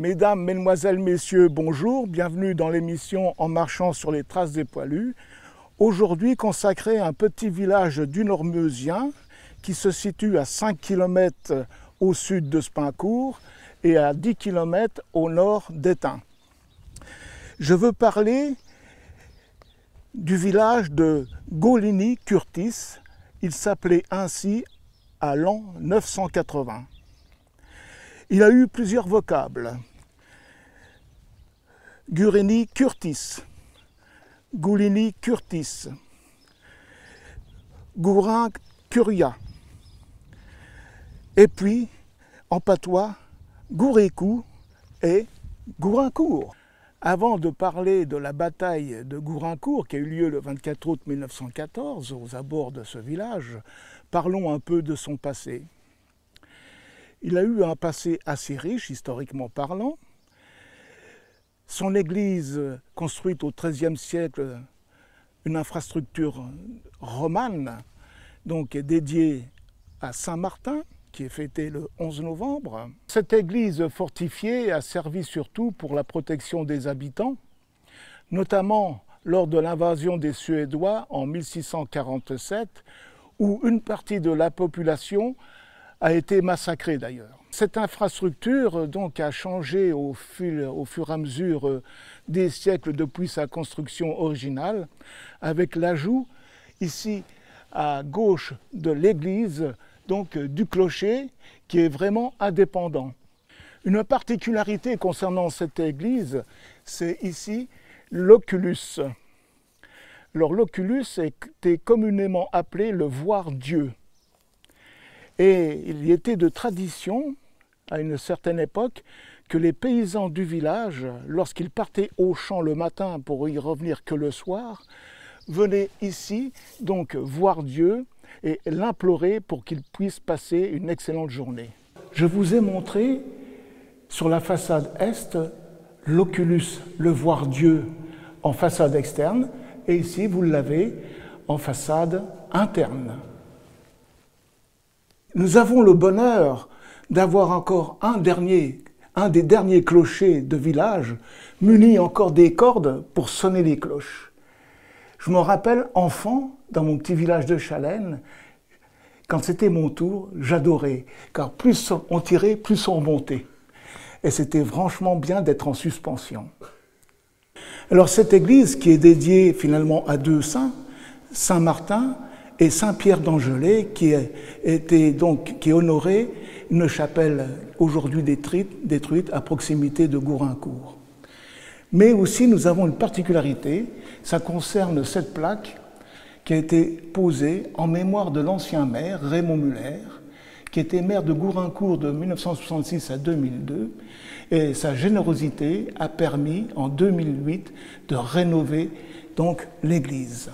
Mesdames, Mesdemoiselles, Messieurs, bonjour, bienvenue dans l'émission En marchant sur les traces des poilus. Aujourd'hui consacré à un petit village du Nord-Meusien qui se situe à 5 km au sud de Spincourt et à 10 km au nord d'Étain. Je veux parler du village de Goligny-Curtis. Il s'appelait ainsi à l'an 980. Il a eu plusieurs vocables. Gurény-Curtis, Goligny-Curtis, Gourin-Curia, et puis, en patois, Gourécou et Gourincourt. Avant de parler de la bataille de Gourincourt qui a eu lieu le 24 août 1914 aux abords de ce village, parlons un peu de son passé. Il a eu un passé assez riche, historiquement parlant. Son église, construite au XIIIe siècle, une infrastructure romane, donc est dédiée à Saint-Martin, qui est fêté le 11 novembre. Cette église fortifiée a servi surtout pour la protection des habitants, notamment lors de l'invasion des Suédois en 1647, où une partie de la population a été massacrée d'ailleurs. Cette infrastructure donc a changé au fur et à mesure des siècles depuis sa construction originale, avec l'ajout ici à gauche de l'église donc du clocher qui est vraiment indépendant. Une particularité concernant cette église, c'est ici l'oculus. Alors l'oculus était communément appelé le voir-Dieu. Et il y était de tradition, à une certaine époque, que les paysans du village, lorsqu'ils partaient au champ le matin pour y revenir que le soir, venaient ici donc voir Dieu et l'implorer pour qu'il puisse passer une excellente journée. Je vous ai montré sur la façade est l'oculus, le voir Dieu en façade externe, et ici vous l'avez en façade interne. Nous avons le bonheur d'avoir encore un des derniers clochers de village muni encore des cordes pour sonner les cloches. Je me rappelle, enfant, dans mon petit village de Chalaine, quand c'était mon tour, j'adorais, car plus on tirait, plus on montait. Et c'était franchement bien d'être en suspension. Alors cette église qui est dédiée finalement à deux saints, Saint-Martin et Saint-Pierre d'Angélé, qui honorait une chapelle aujourd'hui détruite à proximité de Gourincourt. Mais aussi nous avons une particularité, ça concerne cette plaque qui a été posée en mémoire de l'ancien maire Raymond Muller, qui était maire de Gourincourt de 1966 à 2002, et sa générosité a permis en 2008 de rénover donc l'église.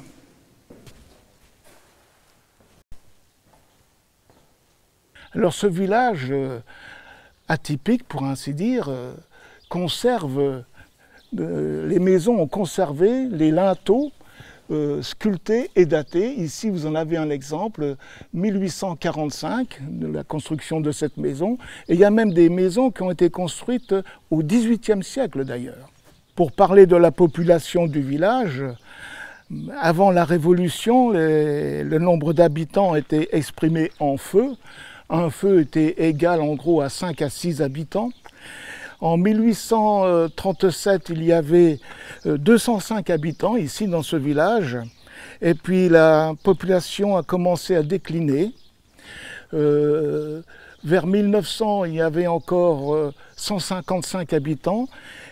Alors ce village atypique, pour ainsi dire, conserve, les maisons ont conservé les linteaux sculptés et datés. Ici vous en avez un exemple, 1845, de la construction de cette maison. Et il y a même des maisons qui ont été construites au XVIIIe siècle d'ailleurs. Pour parler de la population du village, avant la Révolution, le nombre d'habitants était exprimé en feu. Un feu était égal en gros à 5 à 6 habitants. En 1837, il y avait 205 habitants ici dans ce village. Et puis la population a commencé à décliner. Vers 1900, il y avait encore 155 habitants.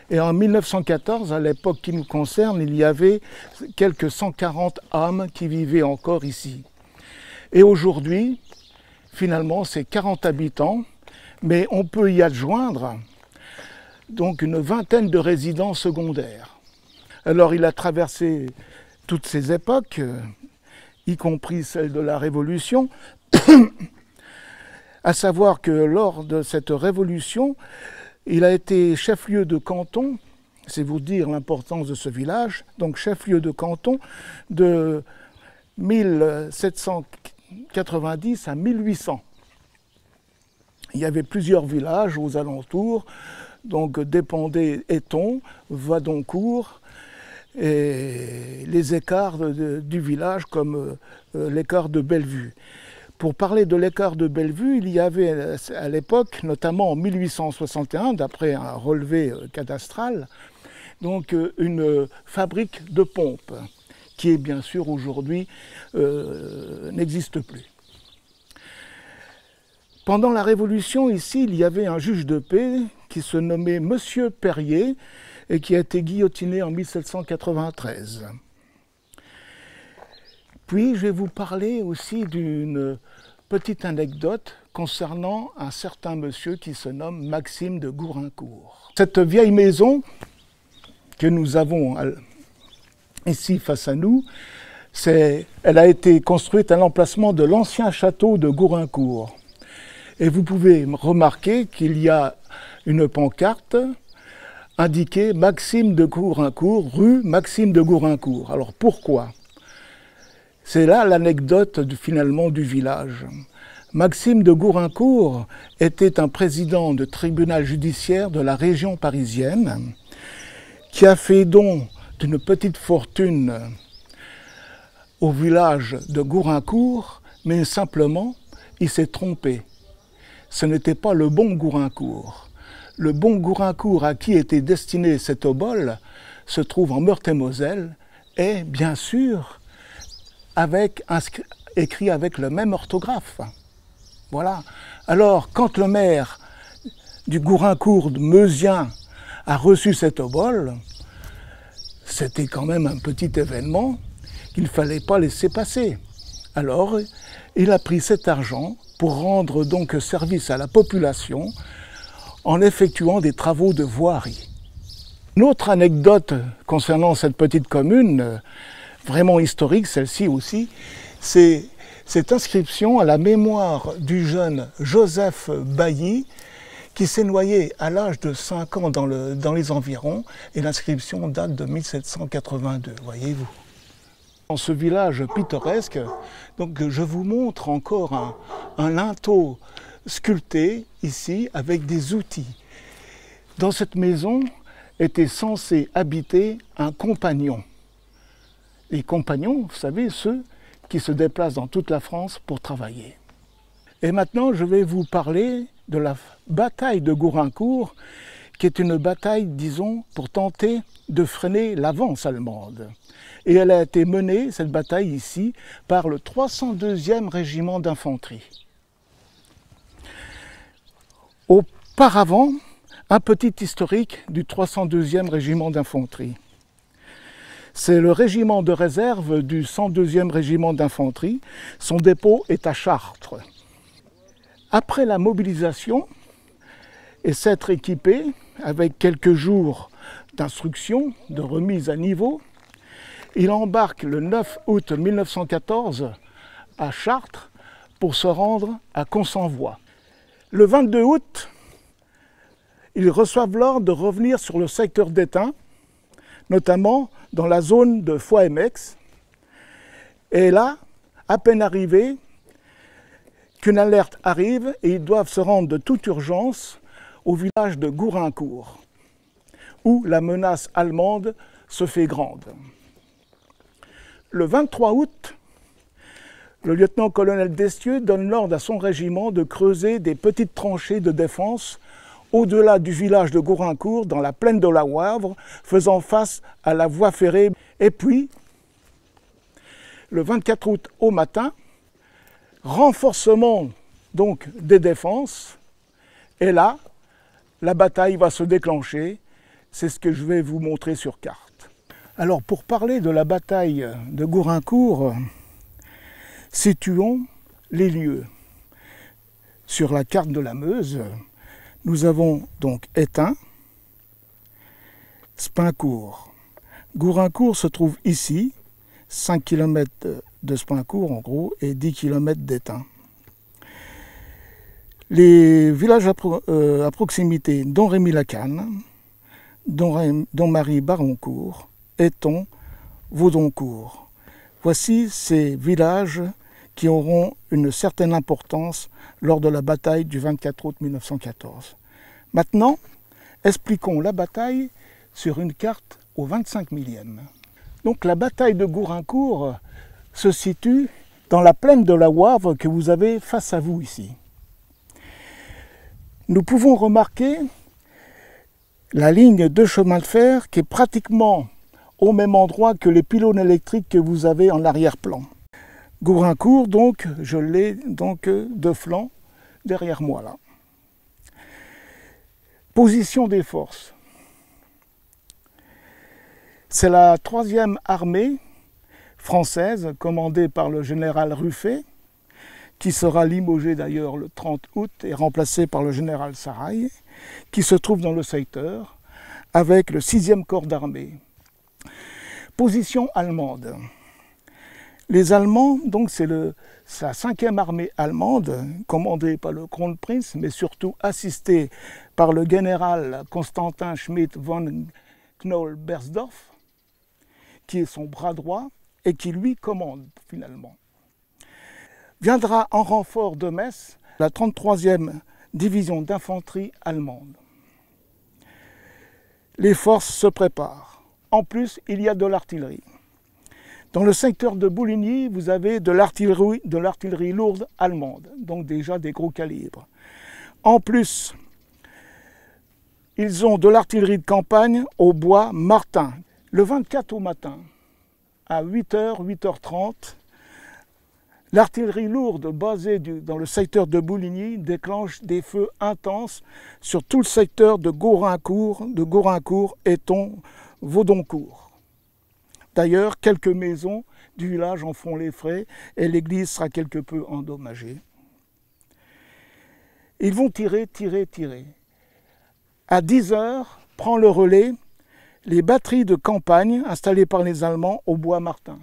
Et en 1914, à l'époque qui nous concerne, il y avait quelques 140 âmes qui vivaient encore ici. Et aujourd'hui, finalement, c'est 40 habitants, mais on peut y adjoindre donc une vingtaine de résidents secondaires. Alors il a traversé toutes ces époques, y compris celle de la Révolution, à savoir que lors de cette Révolution, il a été chef-lieu de canton, c'est vous dire l'importance de ce village, donc chef-lieu de canton de 1790 à 1800. Il y avait plusieurs villages aux alentours, donc dépendait Éton, Vadoncourt et les écarts du village comme l'écart de Bellevue. Pour parler de l'écart de Bellevue, il y avait à l'époque, notamment en 1861, d'après un relevé cadastral, donc une fabrique de pompes qui est bien sûr aujourd'hui n'existe plus. Pendant la Révolution, ici, il y avait un juge de paix qui se nommait Monsieur Perrier et qui a été guillotiné en 1793. Puis, je vais vous parler aussi d'une petite anecdote concernant un certain monsieur qui se nomme Maxime de Gouraincourt. Cette vieille maison que nous avons ici face à nous, elle a été construite à l'emplacement de l'ancien château de Gouraincourt. Et vous pouvez remarquer qu'il y a une pancarte indiquée Maxime de Gouraincourt, rue Maxime de Gouraincourt. Alors pourquoi? C'est là l'anecdote finalement du village. Maxime de Gouraincourt était un président de tribunal judiciaire de la région parisienne qui a fait don d'une petite fortune au village de Gouraincourt, mais simplement, il s'est trompé. Ce n'était pas le bon Gouraincourt. Le bon Gouraincourt à qui était destiné cet obol se trouve en Meurthe-et-Moselle et, bien sûr, écrit avec le même orthographe. Voilà. Alors, quand le maire du Gouraincourt meusien a reçu cet obol, c'était quand même un petit événement qu'il ne fallait pas laisser passer. Alors, il a pris cet argent pour rendre donc service à la population en effectuant des travaux de voirie. Une autre anecdote concernant cette petite commune, vraiment historique, celle-ci aussi, c'est cette inscription à la mémoire du jeune Joseph Bailly, qui s'est noyé à l'âge de 5 ans dans les environs, et l'inscription date de 1782, voyez-vous. Dans ce village pittoresque, donc, je vous montre encore un linteau sculpté ici avec des outils. Dans cette maison était censé habiter un compagnon. Les compagnons, vous savez, ceux qui se déplacent dans toute la France pour travailler. Et maintenant, je vais vous parler de la bataille de Gouraincourt, qui est une bataille, disons, pour tenter de freiner l'avance allemande. Et elle a été menée, cette bataille ici, par le 302e régiment d'infanterie. Auparavant, un petit historique du 302e régiment d'infanterie. C'est le régiment de réserve du 102e régiment d'infanterie. Son dépôt est à Chartres. Après la mobilisation et s'être équipé avec quelques jours d'instruction, de remise à niveau, il embarque le 9 août 1914 à Chartres pour se rendre à Consenvoie. Le 22 août, ils reçoivent l'ordre de revenir sur le secteur d'Étain, notamment dans la zone de Foix-Emex. Et là, à peine arrivés, qu'une alerte arrive et ils doivent se rendre de toute urgence au village de Gouraincourt, où la menace allemande se fait grande. Le 23 août, le lieutenant-colonel Destieux donne l'ordre à son régiment de creuser des petites tranchées de défense au-delà du village de Gouraincourt, dans la plaine de la Wavre, faisant face à la voie ferrée. Et puis, le 24 août au matin, renforcement donc des défenses, et là, la bataille va se déclencher. C'est ce que je vais vous montrer sur carte. Alors, pour parler de la bataille de Gouraincourt, situons les lieux. Sur la carte de la Meuse, nous avons donc Étain, Spincourt. Gouraincourt se trouve ici, 5 km de Spincourt en gros, et 10 km d'Étain. Les villages à proximité, dont Rémy-la-Canne, dont Marie-Baroncourt, Éton, Vaudoncourt. Voici ces villages qui auront une certaine importance lors de la bataille du 24 août 1914. Maintenant, Expliquons la bataille sur une carte au 25 millième. Donc la bataille de Gouraincourt se situe dans la plaine de la Wavre que vous avez face à vous ici. Nous pouvons remarquer la ligne de chemin de fer qui est pratiquement au même endroit que les pylônes électriques que vous avez en arrière-plan. Gouraincourt, donc, je l'ai donc de flanc derrière moi là. Position des forces. C'est la 3e armée française commandée par le général Ruffet, qui sera limogé d'ailleurs le 30 août et remplacé par le général Saraï, qui se trouve dans le secteur avec le 6e corps d'armée. Position allemande. Les Allemands, donc c'est la 5e armée allemande, commandée par le Kronprinz, mais surtout assistée par le général Constantin Schmidt von Knoll-Bersdorf, qui est son bras droit et qui lui commande finalement. Viendra en renfort de Metz la 33e division d'infanterie allemande. Les forces se préparent. En plus, il y a de l'artillerie. Dans le secteur de Bouligny, vous avez de l'artillerie lourde allemande, donc déjà des gros calibres. En plus, ils ont de l'artillerie de campagne au bois Martin. Le 24 au matin, à 8h, 8h30, l'artillerie lourde basée dans le secteur de Bouligny déclenche des feux intenses sur tout le secteur de Gouraincourt, Éton, Vaudoncourt. D'ailleurs, quelques maisons du village en font les frais et l'église sera quelque peu endommagée. Ils vont tirer. À 10h, prend le relais les batteries de campagne installées par les Allemands au bois Martin.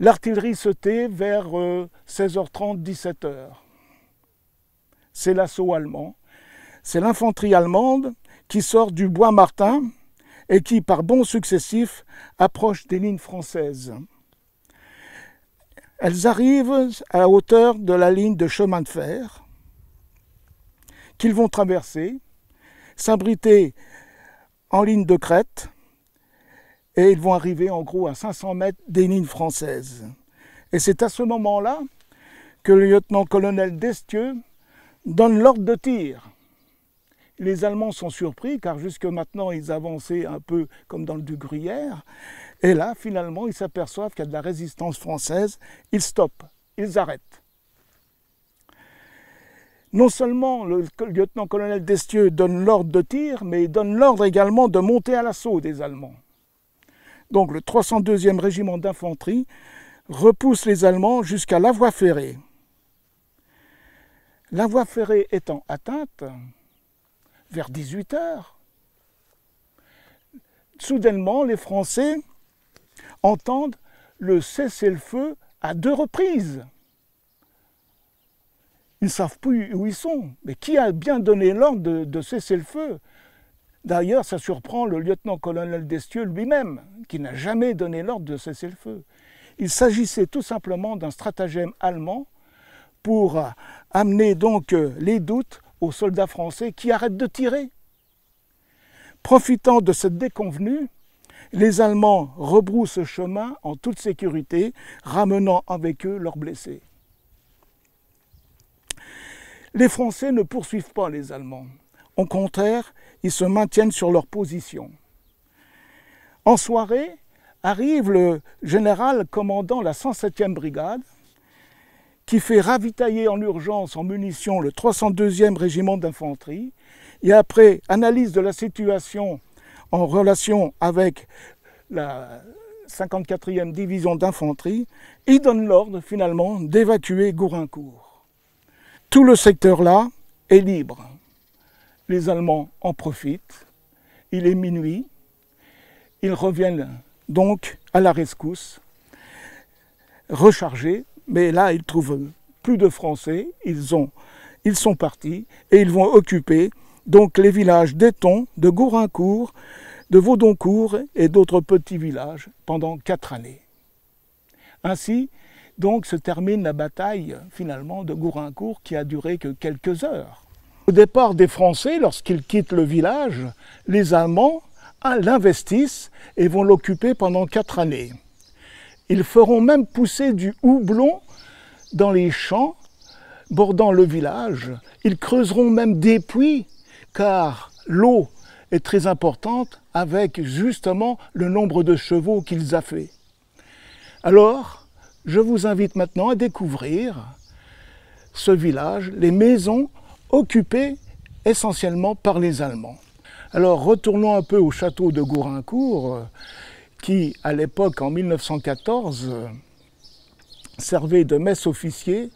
L'artillerie se tait vers 16h30, 17h. C'est l'assaut allemand. C'est l'infanterie allemande qui sort du bois Martin et qui, par bonds successifs, approche des lignes françaises. Elles arrivent à hauteur de la ligne de chemin de fer qu'ils vont traverser, s'abriter en ligne de crête, et ils vont arriver en gros à 500 mètres des lignes françaises. Et c'est à ce moment-là que le lieutenant-colonel Destieux donne l'ordre de tir. Les Allemands sont surpris car jusque maintenant ils avançaient un peu comme dans le du Gruyère. Et là, finalement, ils s'aperçoivent qu'il y a de la résistance française. Ils stoppent, ils arrêtent. Non seulement le lieutenant-colonel Destieux donne l'ordre de tir, mais il donne l'ordre également de monter à l'assaut des Allemands. Donc le 302e régiment d'infanterie repousse les Allemands jusqu'à la voie ferrée. La voie ferrée étant atteinte, vers 18h, soudainement les Français entendent le cessez-le-feu à 2 reprises. Ils ne savent plus où ils sont. Mais qui a bien donné l'ordre de cesser le feu? D'ailleurs, ça surprend le lieutenant-colonel Destieux lui-même, qui n'a jamais donné l'ordre de cesser le feu. Il s'agissait tout simplement d'un stratagème allemand pour amener donc les doutes aux soldats français qui arrêtent de tirer. Profitant de cette déconvenue, les Allemands rebroussent chemin en toute sécurité, ramenant avec eux leurs blessés. Les Français ne poursuivent pas les Allemands. Au contraire, ils se maintiennent sur leur position. En soirée, arrive le général commandant la 107e brigade, qui fait ravitailler en urgence en munitions le 302e régiment d'infanterie, et après analyse de la situation en relation avec la 54e division d'infanterie, il donne l'ordre finalement d'évacuer Gouraincourt. Tout le secteur-là est libre. Les Allemands en profitent. Il est minuit. Ils reviennent donc à la rescousse, rechargés, mais là ils trouvent plus de Français. Ils sont partis et ils vont occuper donc les villages d'Éton, de Gouraincourt, de Vaudoncourt et d'autres petits villages pendant 4 années. Ainsi, donc, se termine la bataille finalement de Gouraincourt qui a duré que quelques heures. Au départ des Français, lorsqu'ils quittent le village, les Allemands l'investissent et vont l'occuper pendant 4 années. Ils feront même pousser du houblon dans les champs bordant le village. Ils creuseront même des puits, car l'eau est très importante avec justement le nombre de chevaux qu'ils afflaient. Alors, je vous invite maintenant à découvrir ce village, les maisons occupées essentiellement par les Allemands. Alors, retournons un peu au château de Gouraincourt, qui, à l'époque, en 1914, servait de messe officier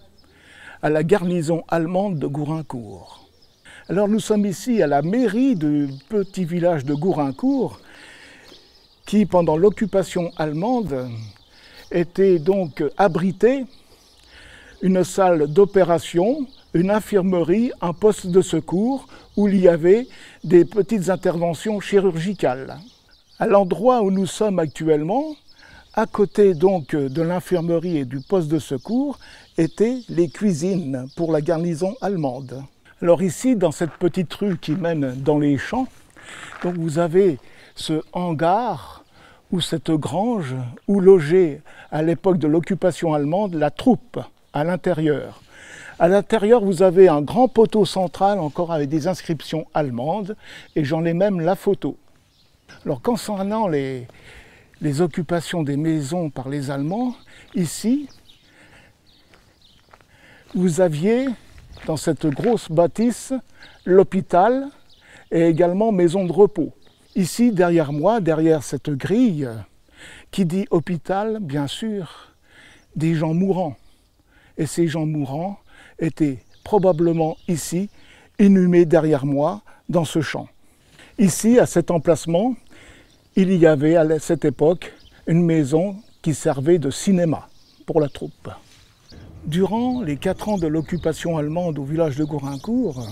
à la garnison allemande de Gouraincourt. Alors, nous sommes ici à la mairie du petit village de Gouraincourt, qui, pendant l'occupation allemande, était donc abrité une salle d'opération, une infirmerie, un poste de secours où il y avait des petites interventions chirurgicales. À l'endroit où nous sommes actuellement, à côté donc de l'infirmerie et du poste de secours, étaient les cuisines pour la garnison allemande. Alors ici, dans cette petite rue qui mène dans les champs, donc vous avez ce hangar ou cette grange où logeait à l'époque de l'occupation allemande la troupe à l'intérieur. À l'intérieur, vous avez un grand poteau central encore avec des inscriptions allemandes et j'en ai même la photo. Alors concernant les occupations des maisons par les Allemands, ici, vous aviez dans cette grosse bâtisse l'hôpital et également maison de repos. Ici, derrière moi, derrière cette grille, qui dit hôpital, bien sûr, des gens mourants. Et ces gens mourants étaient probablement ici, inhumés derrière moi, dans ce champ. Ici, à cet emplacement, il y avait à cette époque une maison qui servait de cinéma pour la troupe. Durant les 4 ans de l'occupation allemande au village de Gouraincourt,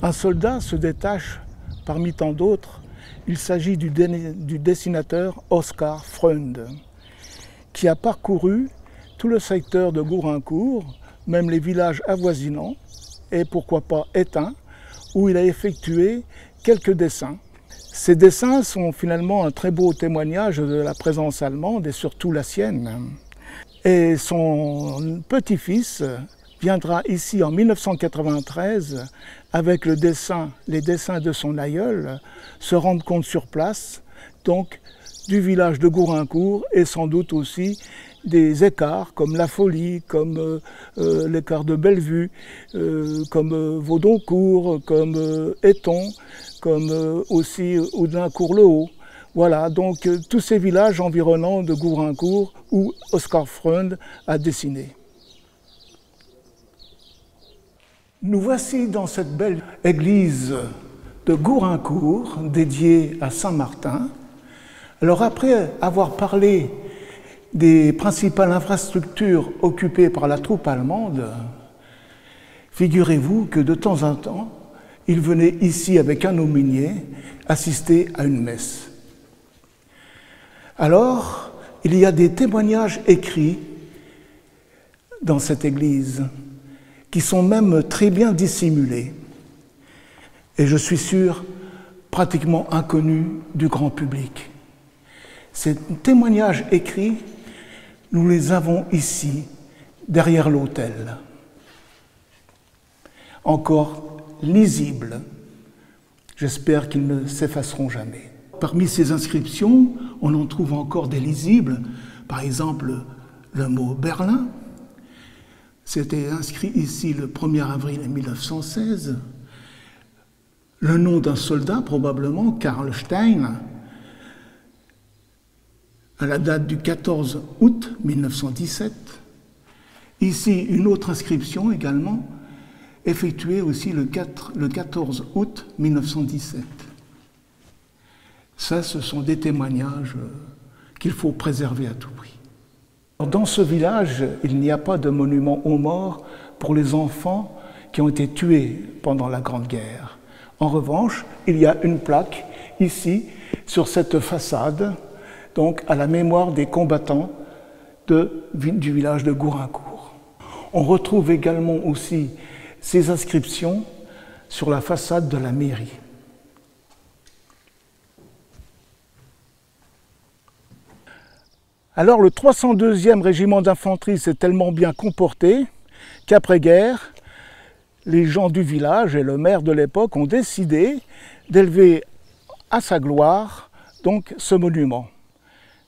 un soldat se détache parmi tant d'autres. Il s'agit du dessinateur Oskar Freund, qui a parcouru tout le secteur de Gouraincourt, même les villages avoisinants, et pourquoi pas éteints, où il a effectué quelques dessins. Ces dessins sont finalement un très beau témoignage de la présence allemande et surtout la sienne. Et son petit-fils viendra ici en 1993 avec les dessins de son aïeul, se rendre compte sur place donc du village de Gouraincourt et sans doute aussi des écarts comme La Folie, comme l'écart de Bellevue, comme Vaudoncourt, comme Éton, comme aussi Audincourt-le-Haut. Voilà, donc tous ces villages environnants de Gouraincourt où Oskar Freund a dessiné. Nous voici dans cette belle église de Gouraincourt dédiée à Saint-Martin. Alors après avoir parlé des principales infrastructures occupées par la troupe allemande, figurez-vous que de temps en temps, il venait ici avec un aumônier assister à une messe. Alors, il y a des témoignages écrits dans cette église qui sont même très bien dissimulés et je suis sûr pratiquement inconnus du grand public. Ces témoignages écrits, nous les avons ici, derrière l'autel, encore lisibles. J'espère qu'ils ne s'effaceront jamais. Parmi ces inscriptions, on en trouve encore des lisibles, par exemple le mot Berlin. C'était inscrit ici le 1er avril 1916. Le nom d'un soldat, probablement, Karl Stein, à la date du 14 août 1917. Ici, une autre inscription également, effectuée aussi le 14 août 1917. Ça, ce sont des témoignages qu'il faut préserver à tout prix. Dans ce village, il n'y a pas de monument aux morts pour les enfants qui ont été tués pendant la Grande Guerre. En revanche, il y a une plaque ici, sur cette façade, donc à la mémoire des combattants du village de Gouraincourt. On retrouve également aussi ces inscriptions sur la façade de la mairie. Alors le 302e régiment d'infanterie s'est tellement bien comporté qu'après-guerre, les gens du village et le maire de l'époque ont décidé d'élever à sa gloire donc ce monument.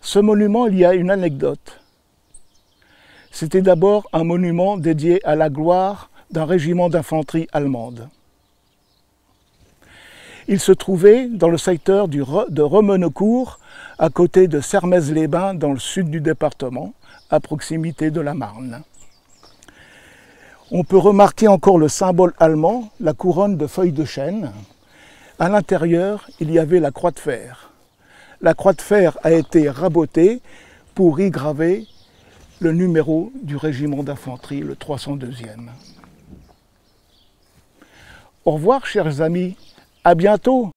Ce monument, il y a une anecdote. C'était d'abord un monument dédié à la gloire d'un régiment d'infanterie allemande. Il se trouvait dans le secteur de Remenaucourt, à côté de Sermaises-les-Bains, dans le sud du département, à proximité de la Marne. On peut remarquer encore le symbole allemand, la couronne de feuilles de chêne. À l'intérieur, il y avait la croix de fer. La croix de fer a été rabotée pour y graver le numéro du régiment d'infanterie, le 302e. Au revoir, chers amis. À bientôt.